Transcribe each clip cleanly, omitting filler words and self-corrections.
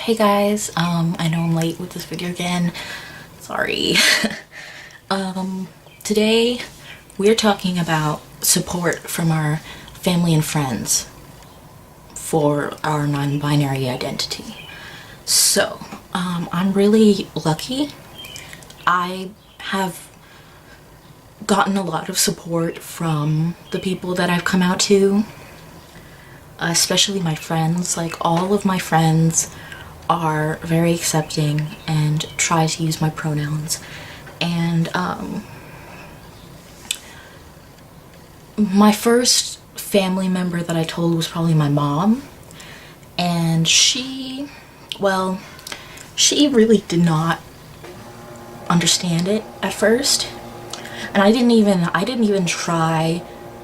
Hey guys, I know I'm late with this video again. Sorry. Today we're talking about support from our family and friends for our non-binary identity. So, I'm really lucky. I have gotten a lot of support from the people that I've come out to, especially my friends. Like, all of my friends are very accepting and try to use my pronouns. And my first family member that I told was probably my mom, and she really did not understand it at first. And I didn't even try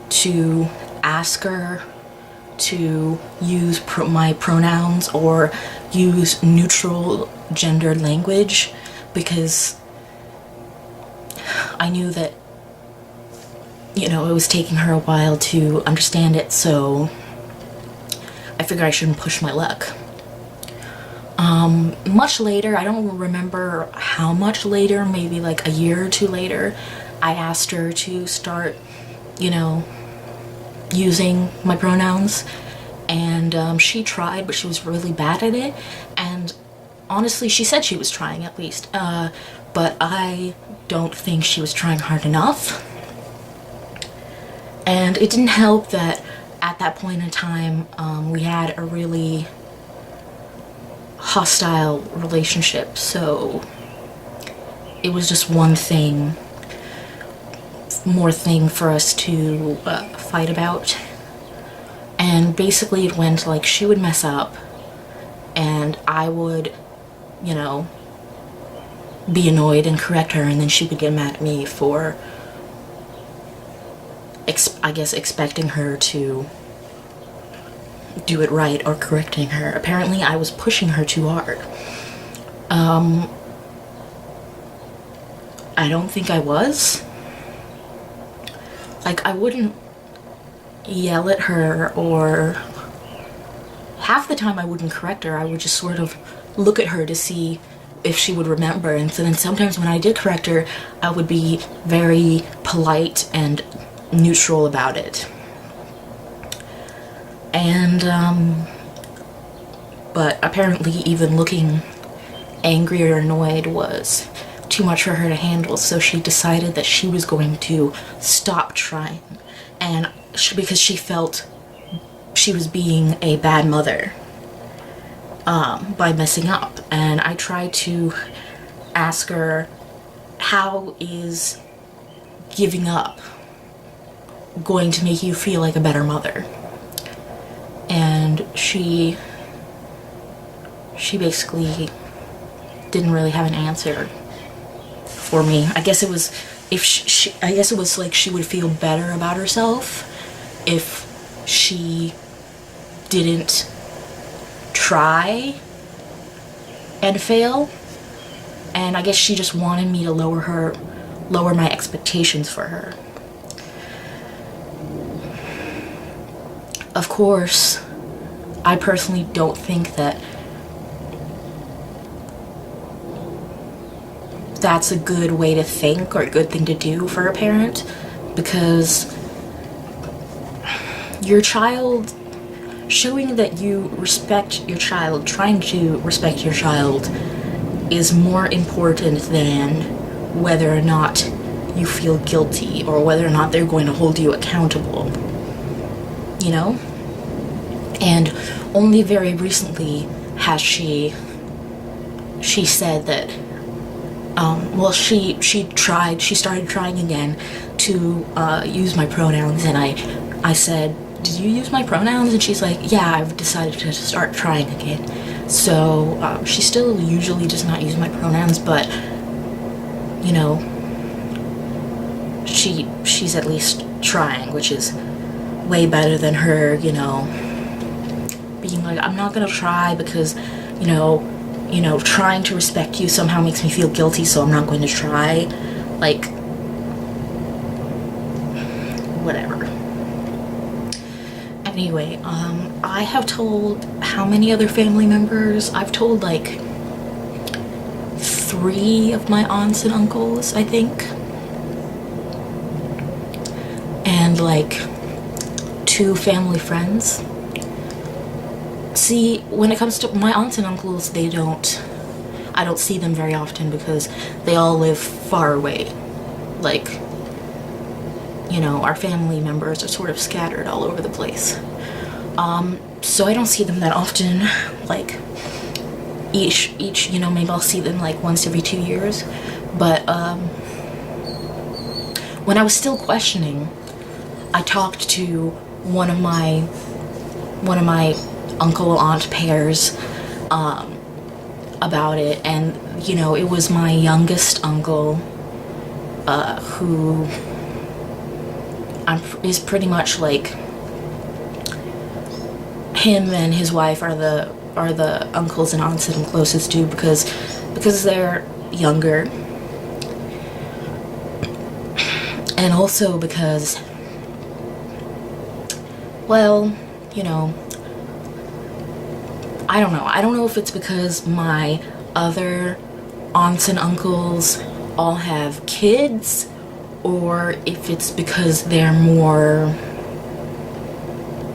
to ask her to use my pronouns or use neutral gender language, because I knew that, it was taking her a while to understand it, so I figured I shouldn't push my luck. Much later, I don't remember how much later, maybe like a year or two later, I asked her to start, using my pronouns, and she tried, but she was really bad at it. And honestly, she said she was trying, at least, but I don't think she was trying hard enough. And it didn't help that at that point in time, we had a really hostile relationship, so it was just one more thing for us to fight about. And basically it went like, she would mess up and I would, be annoyed and correct her, and then she would get mad at me for I guess expecting her to do it right or correcting her. Apparently I was pushing her too hard. I don't think I was. Like, I wouldn't yell at her, or half the time I wouldn't correct her. I would just sort of look at her to see if she would remember. And so then sometimes when I did correct her, I would be very polite and neutral about it. And but apparently even looking angry or annoyed was too much for her to handle, so she decided that she was going to stop trying, and because she felt she was being a bad mother by messing up. And I tried to ask her, how is giving up going to make you feel like a better mother? And she basically didn't really have an answer for me. I guess it was like she would feel better about herself if she didn't try and fail. And I guess she just wanted me to lower my expectations for her. Of course, I personally don't think that that's a good way to think or a good thing to do for a parent, because your child, showing that you respect your child, trying to respect your child, is more important than whether or not you feel guilty or whether or not they're going to hold you accountable. And only very recently has she said that, she started trying again to use my pronouns, and I said, did you use my pronouns? And she's like, yeah, I've decided to start trying again. So she still usually does not use my pronouns, but she's at least trying, which is way better than her, being like, I'm not gonna try because, trying to respect you somehow makes me feel guilty, so I'm not going to try. Like, whatever. Anyway, I have told how many other family members? I've told like 3 of my aunts and uncles, I think. And like 2 family friends. See, when it comes to my aunts and uncles, I don't see them very often because they all live far away. Like, you know, our family members are sort of scattered all over the place. So I don't see them that often. Like, each, you know, maybe I'll see them like once every 2 years. But when I was still questioning, I talked to one of my uncle-aunt pairs about it, and you know, it was my youngest uncle who is pretty much like, him and his wife are the uncles and aunts that I'm closest to because they're younger, and also because, well, you know, I don't know. I don't know if it's because my other aunts and uncles all have kids, or if it's because they're more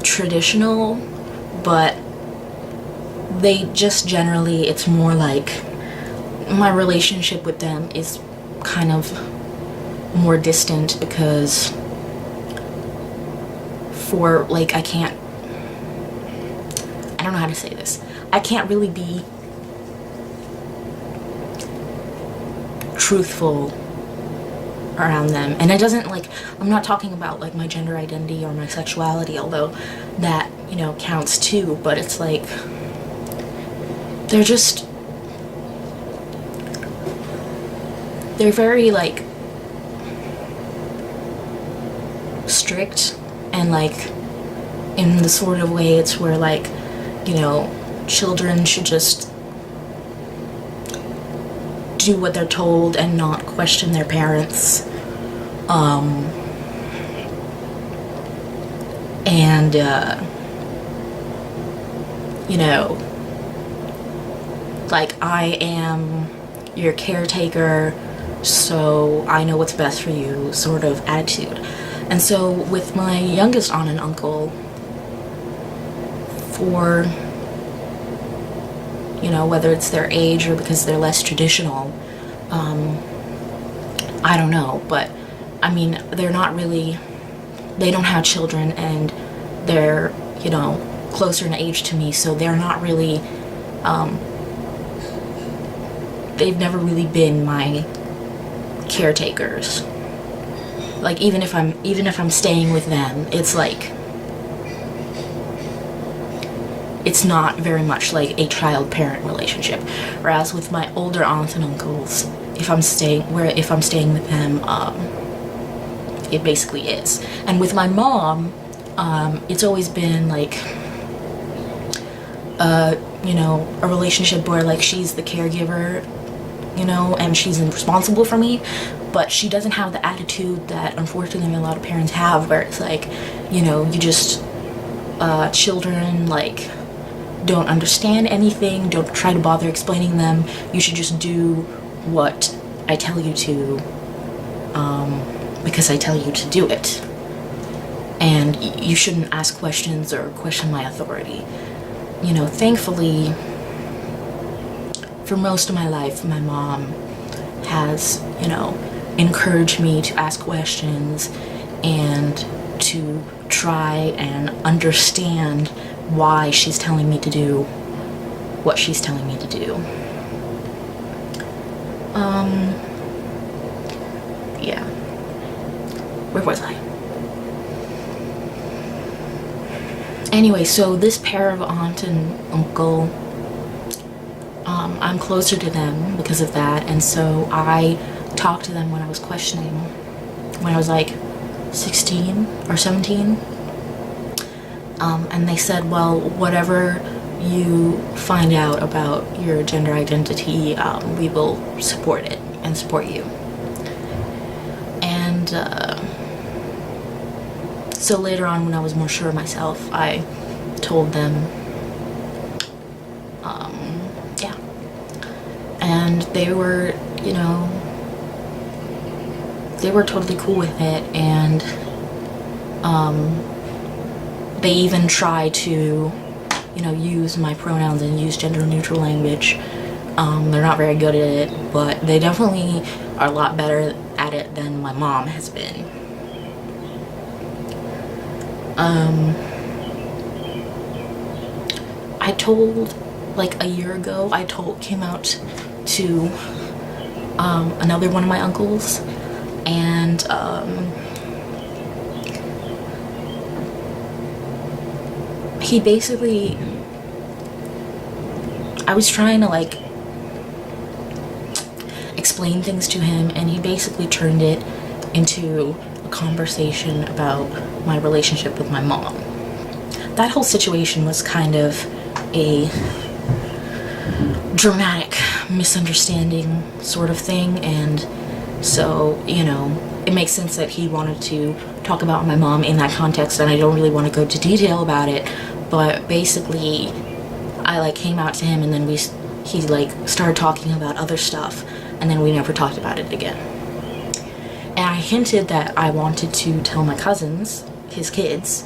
traditional, but they just generally, it's more like my relationship with them is kind of more distant because for like, I don't know how to say this. I can't really be truthful around them. And it doesn't, like, I'm not talking about like my gender identity or my sexuality, although that, you know, counts too, but it's like, they're very like strict, and like in the sort of way it's where like, you know, children should just do what they're told and not question their parents. And you know, like, I am your caretaker, so I know what's best for you sort of attitude. And so with my youngest aunt and uncle, for, you know, whether it's their age or because they're less traditional, I don't know, but I mean, they're not really, they don't have children, and they're, you know, closer in age to me, so they're not really, they've never really been my caretakers. Like, even if I'm staying with them, it's like, it's not very much like a child-parent relationship. Whereas with my older aunts and uncles, if I'm staying with them, it basically is. And with my mom, it's always been like, you know, a relationship where like she's the caregiver, you know, and she's responsible for me, but she doesn't have the attitude that unfortunately a lot of parents have, where it's like, you know, you just, children like don't understand anything, don't try to bother explaining them, you should just do what I tell you to, because I tell you to do it, and you shouldn't ask questions or question my authority. You know, thankfully, for most of my life, my mom has, you know, encouraged me to ask questions and to try and understand why she's telling me to do what she's telling me to do. Yeah. Where was I? Anyway, so this pair of aunt and uncle, I'm closer to them because of that, and so I talked to them when I was questioning, when I was like 16 or 17, and they said, well, whatever you find out about your gender identity, we will support it and support you. And So later on, when I was more sure of myself, I told them, yeah. And they were, you know, they were totally cool with it, and they even try to, you know, use my pronouns and use gender neutral language. They're not very good at it, but they definitely are a lot better at it than my mom has been. I told, like a year ago, came out to another one of my uncles, and he basically, I was trying to like explain things to him, and he basically turned it into a conversation about my relationship with my mom. That whole situation was kind of a dramatic misunderstanding sort of thing, and so, you know, it makes sense that he wanted to talk about my mom in that context, and I don't really want to go into detail about it, but basically I like came out to him, and then he like started talking about other stuff, and then we never talked about it again. And I hinted that I wanted to tell my cousins, his kids,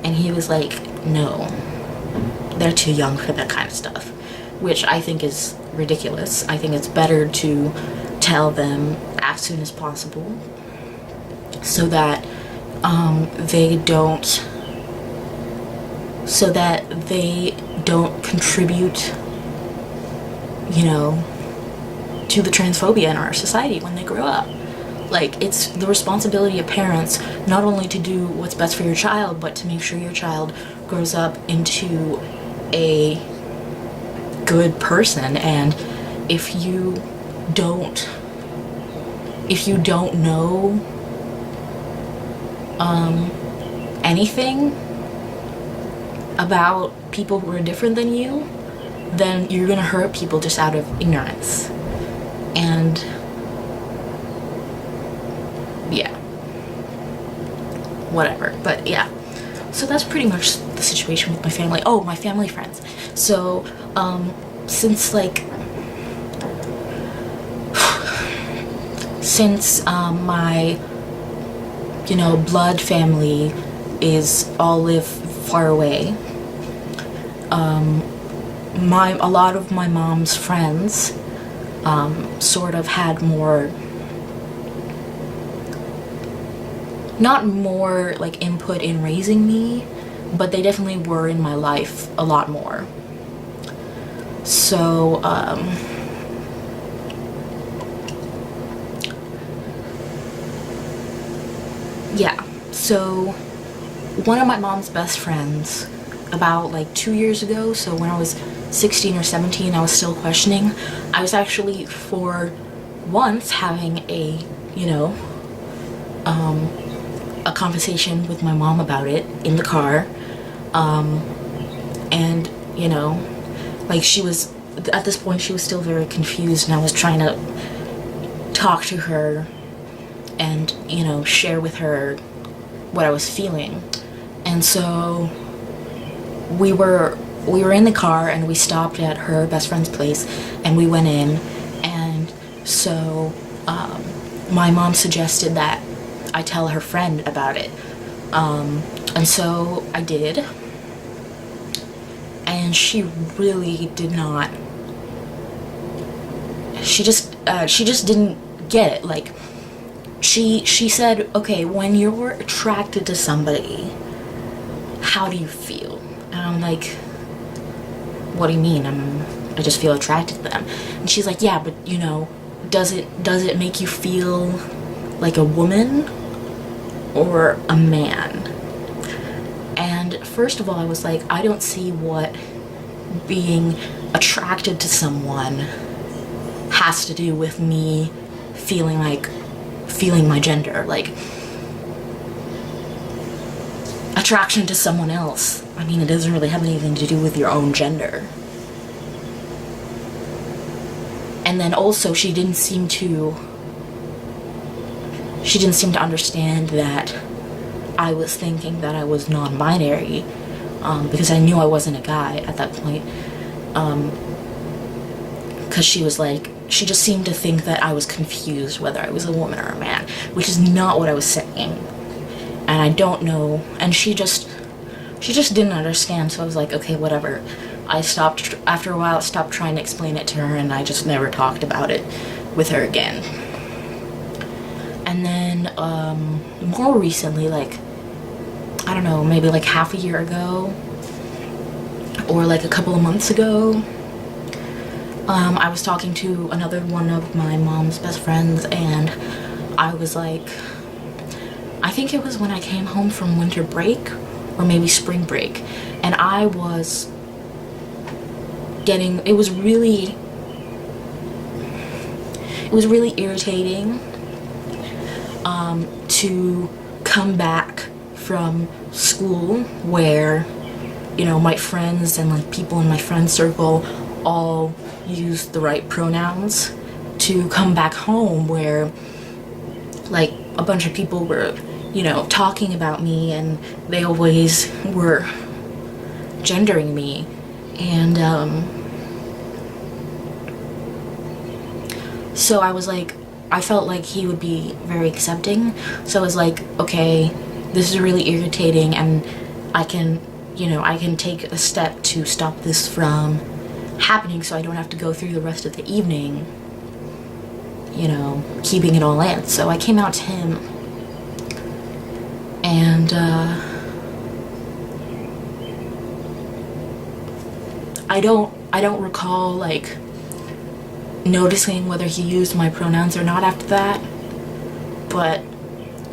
and he was like, no, they're too young for that kind of stuff, which I think is ridiculous. I think it's better to tell them as soon as possible so that they don't contribute, you know, to the transphobia in our society when they grow up. Like, it's the responsibility of parents not only to do what's best for your child, but to make sure your child grows up into a good person. And if you don't know anything about people who are different than you, then you're gonna hurt people just out of ignorance. And yeah, whatever. But yeah, so that's pretty much the situation with my family. Oh, my family friends. So since my, you know, blood family all live far away, a lot of my mom's friends sort of had more, not more like input in raising me, but they definitely were in my life a lot more. So yeah, so one of my mom's best friends, about like 2 years ago, so when I was 16 or 17, I was still questioning. I was actually for once having a, you know, a conversation with my mom about it in the car, and, you know, like, she was, at this point she was still very confused, and I was trying to talk to her and, you know, share with her what I was feeling. And so we were in the car, and we stopped at her best friend's place, and we went in, and so my mom suggested that I tell her friend about it, and so I did, and she really did not, she just didn't get it. Like, she said, okay, when you're attracted to somebody, how do you feel? And I'm like, what do you mean? I just feel attracted to them. And she's like, yeah, but, you know, does it make you feel like a woman or a man? And first of all, I was like, I don't see what being attracted to someone has to do with me feeling my gender. Like, attraction to someone else, I mean, it doesn't really have anything to do with your own gender. And then also, she didn't seem to understand that I was thinking that I was non-binary, because I knew I wasn't a guy at that point. Because she was like, she just seemed to think that I was confused whether I was a woman or a man, which is not what I was saying. And I don't know, and she just didn't understand, so I was like, okay, whatever. After a while, I stopped trying to explain it to her, and I just never talked about it with her again. And then, more recently, like, I don't know, maybe like half a year ago, or like a couple of months ago, I was talking to another one of my mom's best friends, and I was like, I think it was when I came home from winter break, or maybe spring break, and I was getting, it was really irritating to come back from school where, you know, my friends and like people in my friend circle all use the right pronouns, to come back home where like a bunch of people were, you know, talking about me, and they always were gendering me. And so I was like, I felt like he would be very accepting, so I was like, okay, this is really irritating, and I can, you know, I can take a step to stop this from happening, so I don't have to go through the rest of the evening, you know, keeping it all in. So I came out to him, and I don't recall like noticing whether he used my pronouns or not after that, but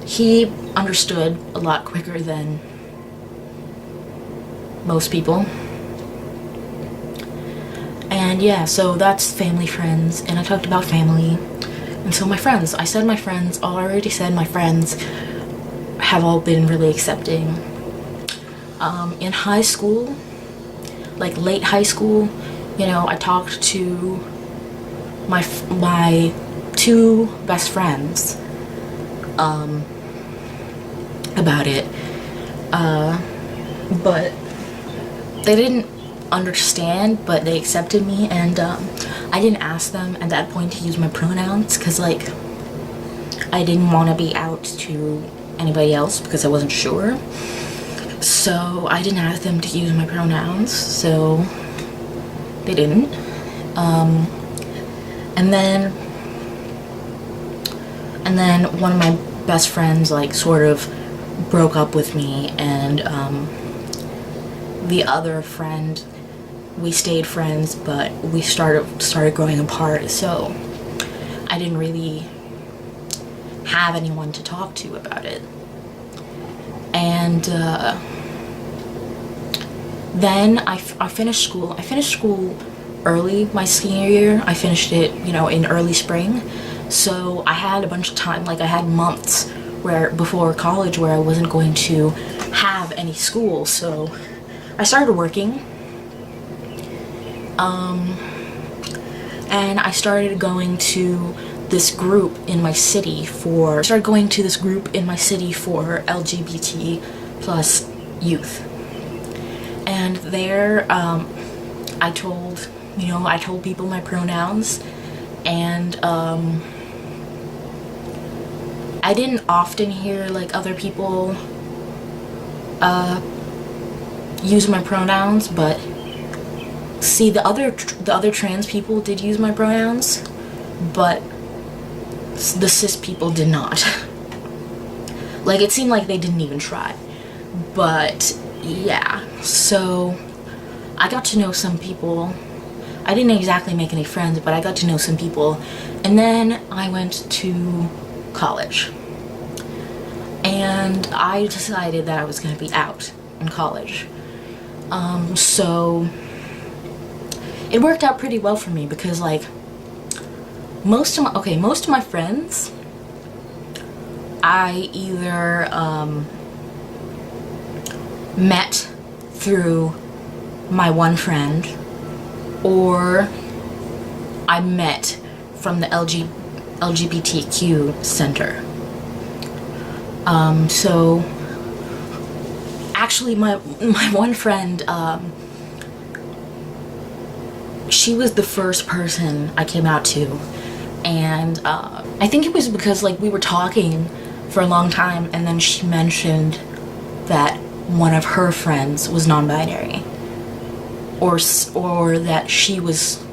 he understood a lot quicker than most people. And yeah, so that's family, friends, and I talked about family. And so my friends, I already said my friends have all been really accepting. In high school, like late high school, you know, I talked to my two best friends about it, but they didn't understand, but they accepted me. And I didn't ask them at that point to use my pronouns, because like I didn't want to be out to anybody else, because I wasn't sure. So I didn't ask them to use my pronouns, so they didn't. And then one of my best friends like sort of broke up with me, and the other friend, we stayed friends, but we started growing apart, so I didn't really have anyone to talk to about it. And then I finished school. I finished school early my senior year. I finished it, you know, in early spring. So I had a bunch of time, like I had months before college where I wasn't going to have any school. So I started working. And I started going to this group in my city for LGBT plus youth. And there, I told people my pronouns, and I didn't often hear like other people use my pronouns, but see, the other trans people did use my pronouns, but the cis people did not. Like, it seemed like they didn't even try. But yeah, so I got to know some people. I didn't exactly make any friends, but I got to know some people. And then I went to college, and I decided that I was going to be out in college. So it worked out pretty well for me, because like most of my friends, I either met through my one friend, or I met from the LGBTQ center. So actually, my one friend, she was the first person I came out to, and I think it was because like we were talking for a long time, and then she mentioned that one of her friends was non-binary, or that she was,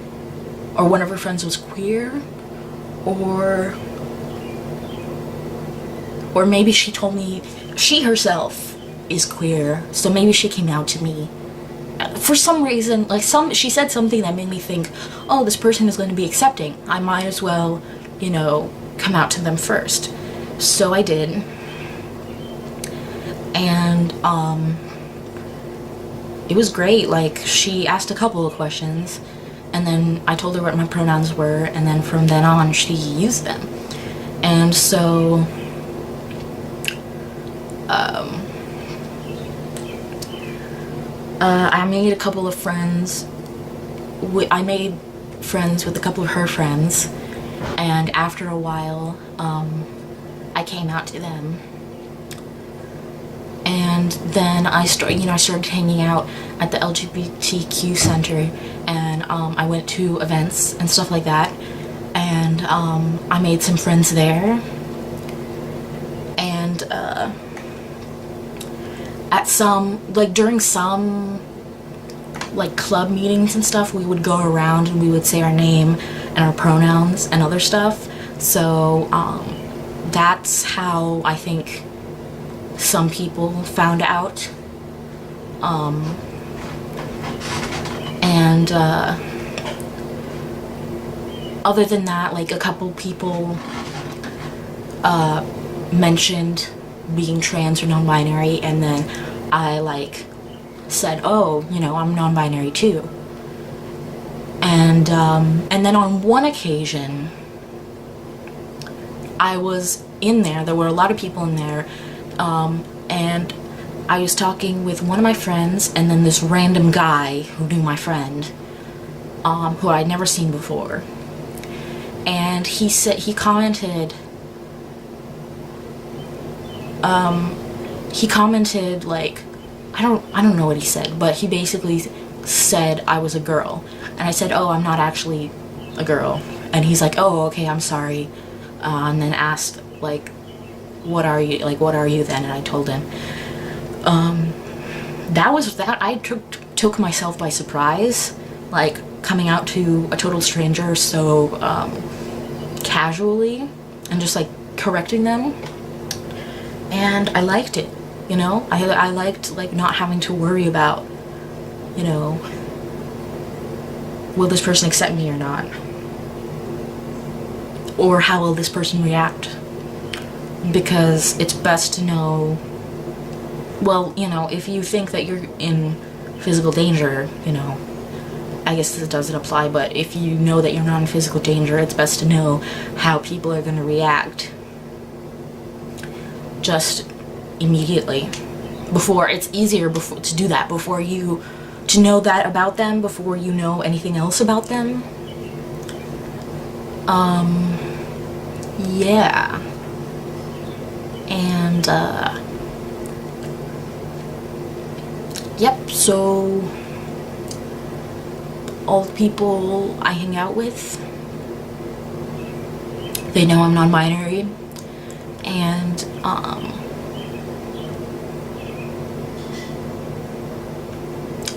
or one of her friends was queer, or maybe she told me she herself is queer, so maybe she came out to me. For some reason, like she said something that made me think, oh, this person is going to be accepting. I might as well, you know, come out to them first. So I did. And it was great. Like, she asked a couple of questions, and then I told her what my pronouns were, and then from then on she used them. And so I made a couple of friends. I made friends with a couple of her friends, and after a while, I came out to them. And then I started hanging out at the LGBTQ center, and I went to events and stuff like that, and I made some friends there. And at some, like, during some like club meetings and stuff, we would go around and we would say our name and our pronouns and other stuff. So that's how I think some people found out. And other than that, like, a couple people mentioned being trans or non-binary, and then I like said, oh, you know, I'm non-binary too. And then on one occasion, I was in there were a lot of people in there, and I was talking with one of my friends, and then this random guy who knew my friend, who I'd never seen before. And he commented like, I don't know what he said, but he basically said I was a girl. And I said, oh, I'm not actually a girl. And he's like, oh, okay, I'm sorry. And then asked, like, what are you then? And I told him. That I took myself by surprise, like, coming out to a total stranger so casually, and just like correcting them. And I liked it, you know? I liked, like, not having to worry about, you know, will this person accept me or not? Or how will this person react? Because it's best to know, well, you know, if you think that you're in physical danger, you know, I guess this doesn't apply, but if you know that you're not in physical danger, it's best to know how people are going to react just immediately. It's easier to do that to know that about them before you know anything else about them. Yeah. And yep, so all the people I hang out with, they know I'm non-binary, and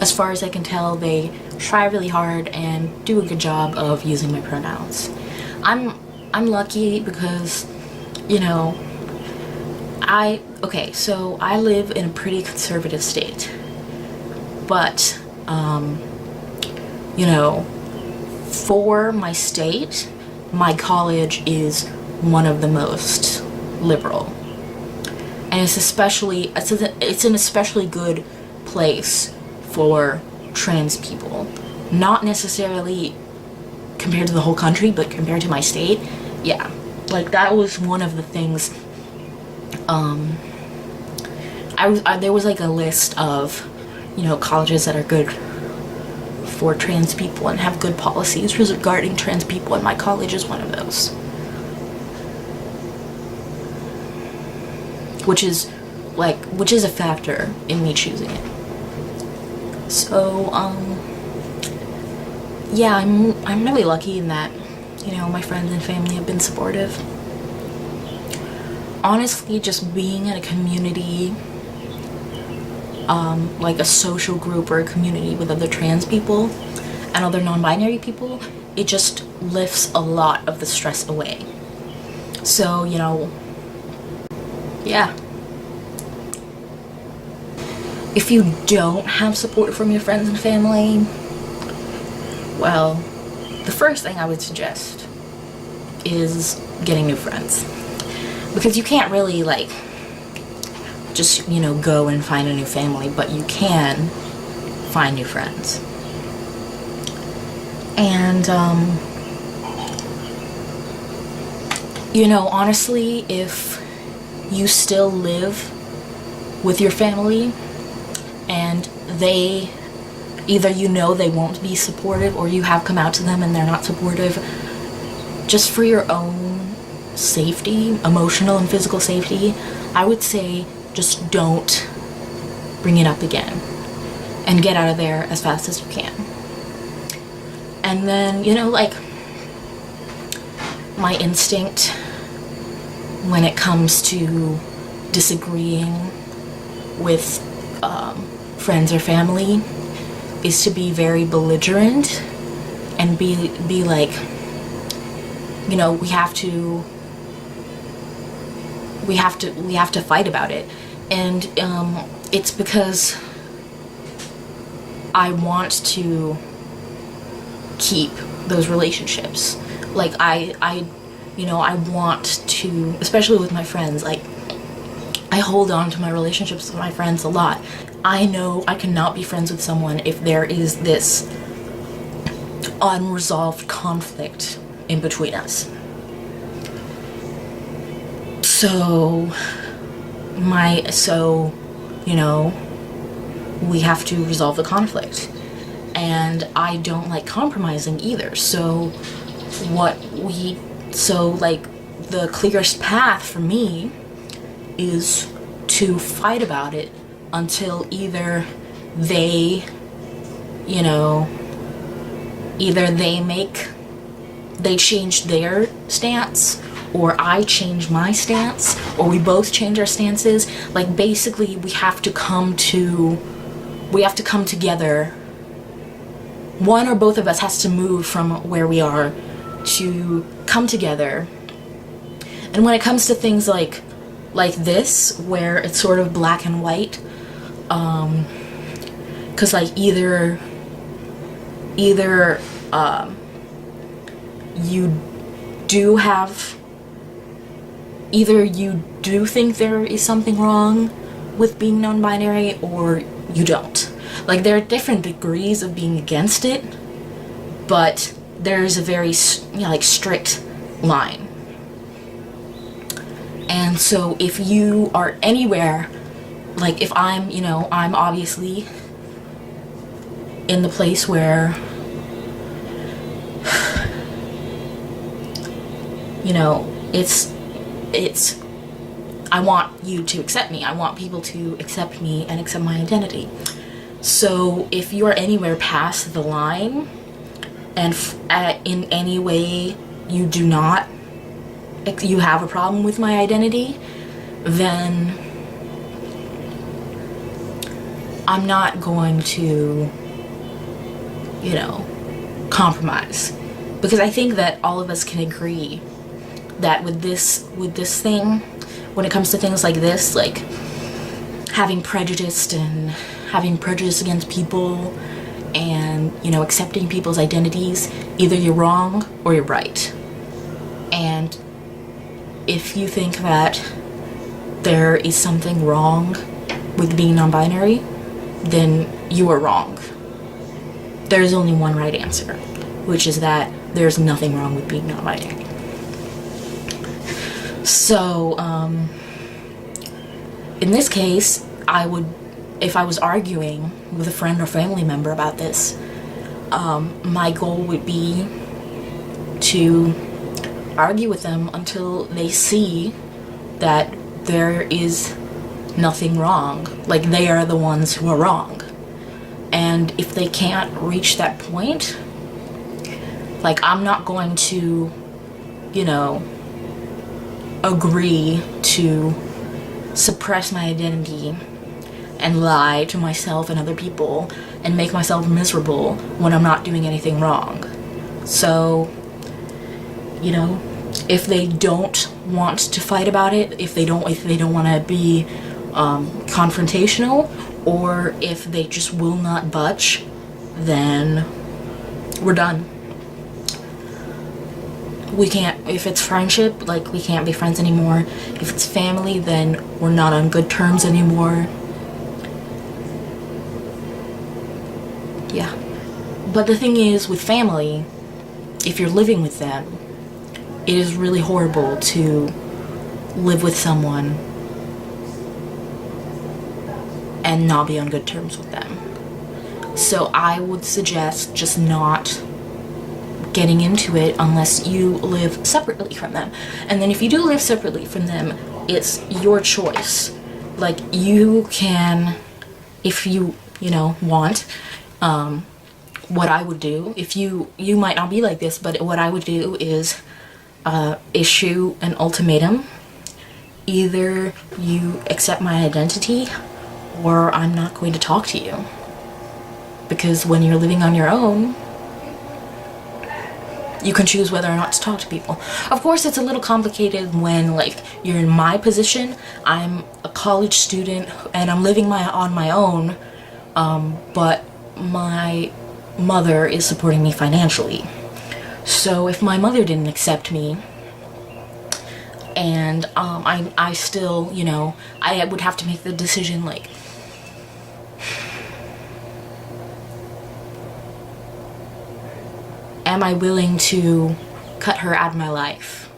as far as I can tell, they try really hard and do a good job of using my pronouns. I'm lucky because, you know, so I live in a pretty conservative state, but you know, for my state, my college is one of the most liberal, and it's an especially good place for trans people. Not necessarily compared to the whole country, but compared to my state, yeah. Like, that was one of the things. There was like a list of, you know, colleges that are good for trans people and have good policies regarding trans people, and my college is one of those. Which is which is a factor in me choosing it. So, yeah, I'm really lucky in that, my friends and family have been supportive. Honestly, just being in a community, like a social group or a community with other trans people and other non-binary people, it just lifts a lot of the stress away. So, yeah. If you don't have support from your friends and family, well, the first thing I would suggest is getting new friends. Because you can't really, just, go and find a new family, but you can find new friends. And, honestly, if you still live with your family and they either they won't be supportive, or you have come out to them and they're not supportive, just for your own safety, emotional and physical safety, I would say just don't bring it up again and get out of there as fast as you can. And then, my instinct when it comes to disagreeing with friends or family is to be very belligerent and be like, we have to fight about it. And it's because I want to keep those relationships. I want to, especially with my friends, I hold on to my relationships with my friends a lot. I know I cannot be friends with someone if there is this unresolved conflict in between us. So, we have to resolve the conflict. And I don't like compromising either. So, the clearest path for me is to fight about it until either they change their stance, or I change my stance, or we both change our stances. Basically, we have to come together. One or both of us has to move from where we are to come together. And when it comes to things like this, where it's sort of black and white, because either you do think there is something wrong with being non-binary, or you don't. There are different degrees of being against it, but there's a very strict line. And so if you are anywhere, if I'm I'm obviously in the place where it's I want you to accept me. I want people to accept me and accept my identity. So if you are anywhere past the line, and in any way you have a problem with my identity, then I'm not going to, compromise. Because I think that all of us can agree that with this thing, when it comes to things like this, having prejudice against people, and accepting people's identities, either you're wrong or you're right. And if you think that there is something wrong with being non-binary, then you are wrong. There is only one right answer, which is that there's nothing wrong with being non-binary. So, in this case, if I was arguing with a friend or family member about this, my goal would be to argue with them until they see that there is nothing wrong. Like, they are the ones who are wrong. And if they can't reach that point, like, I'm not going to, you know, agree to suppress my identity and lie to myself and other people and make myself miserable when I'm not doing anything wrong. So, you know, if they don't want to fight about it, if they don't want to be confrontational, or if they just will not budge, then we're done. We can't, if it's friendship, like, we can't be friends anymore. If it's family, then we're not on good terms anymore. Yeah. But the thing is, with family, if you're living with them, it is really horrible to live with someone and not be on good terms with them. So I would suggest just not getting into it unless you live separately from them. And then if you do live separately from them, it's your choice. Like, you can, if you know, want, what I would do, if you might not be like this, but what I would do is issue an ultimatum. Either you accept my identity, or I'm not going to talk to you. Because when you're living on your own, you can choose whether or not to talk to people. Of course, it's a little complicated when, like, you're in my position. I'm a college student and I'm living on my own, but my mother is supporting me financially. So if my mother didn't accept me, and I still, you know, I would have to make the decision, like, am I willing to cut her out of my life?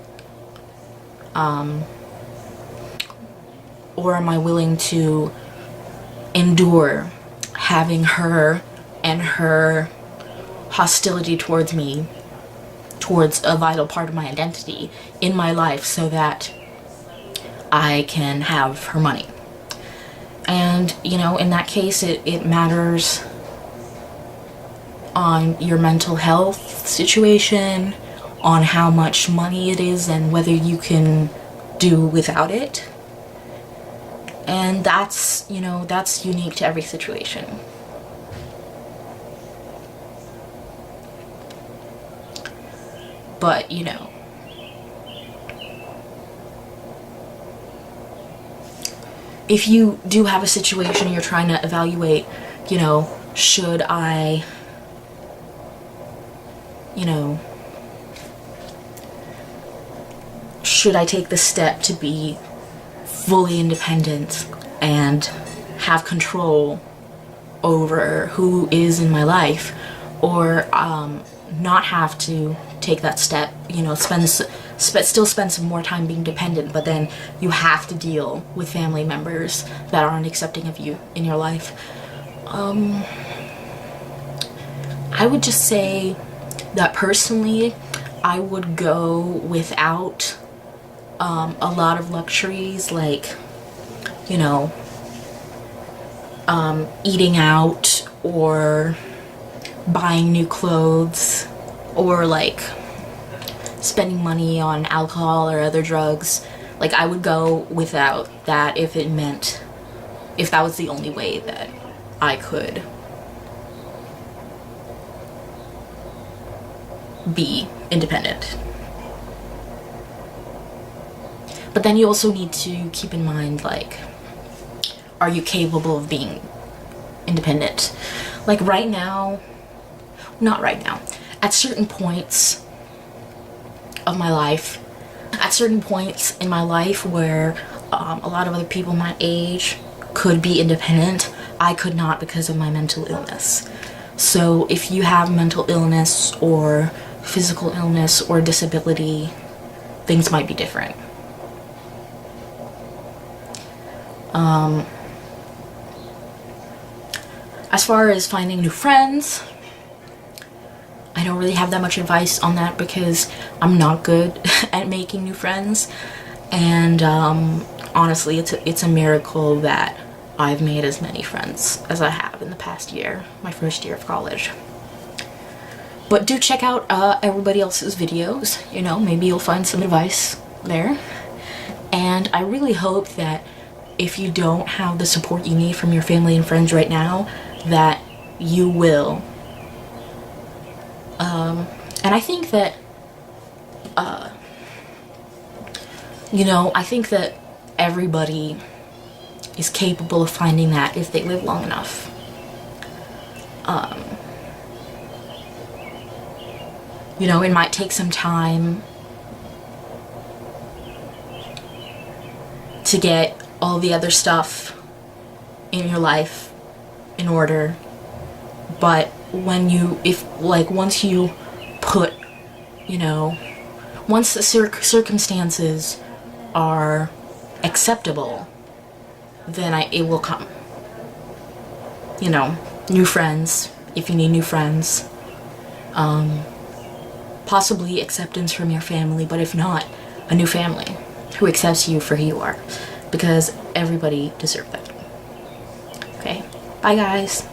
Or am I willing to endure having her and her hostility towards me, towards a vital part of my identity in my life, so that I can have her money? And, you know, in that case, it matters on your mental health situation, on how much money it is, and whether you can do without it. And that's, you know, that's unique to every situation. But, you know, if you do have a situation you're trying to evaluate, you know, should I, you know, should I take the step to be fully independent and have control over who is in my life, or not have to take that step, you know, still spend some more time being dependent, but then you have to deal with family members that aren't accepting of you in your life. I would just say that personally, I would go without a lot of luxuries, like, you know, eating out or buying new clothes, or like spending money on alcohol or other drugs. Like, I would go without that if that was the only way that I could be independent. But then you also need to keep in mind, like, are you capable of being independent? Like, right now, not right now, at certain points of my life, at certain points in my life where a lot of other people my age could be independent, I could not because of my mental illness. So if you have mental illness or physical illness or disability, things might be different. As far as finding new friends, I don't really have that much advice on that because I'm not good at making new friends, and honestly, it's a miracle that I've made as many friends as I have in the past year, my first year of college. But do check out everybody else's videos, you know, maybe you'll find some advice there. And I really hope that if you don't have the support you need from your family and friends right now, that you will. And I think that, you know, I think that everybody is capable of finding that if they live long enough. You know, it might take some time to get all the other stuff in your life in order, but once you put, you know, once the circumstances are acceptable, then it will come. You know, new friends, if you need new friends, possibly acceptance from your family, but if not, a new family who accepts you for who you are, because everybody deserves that. Okay, bye guys.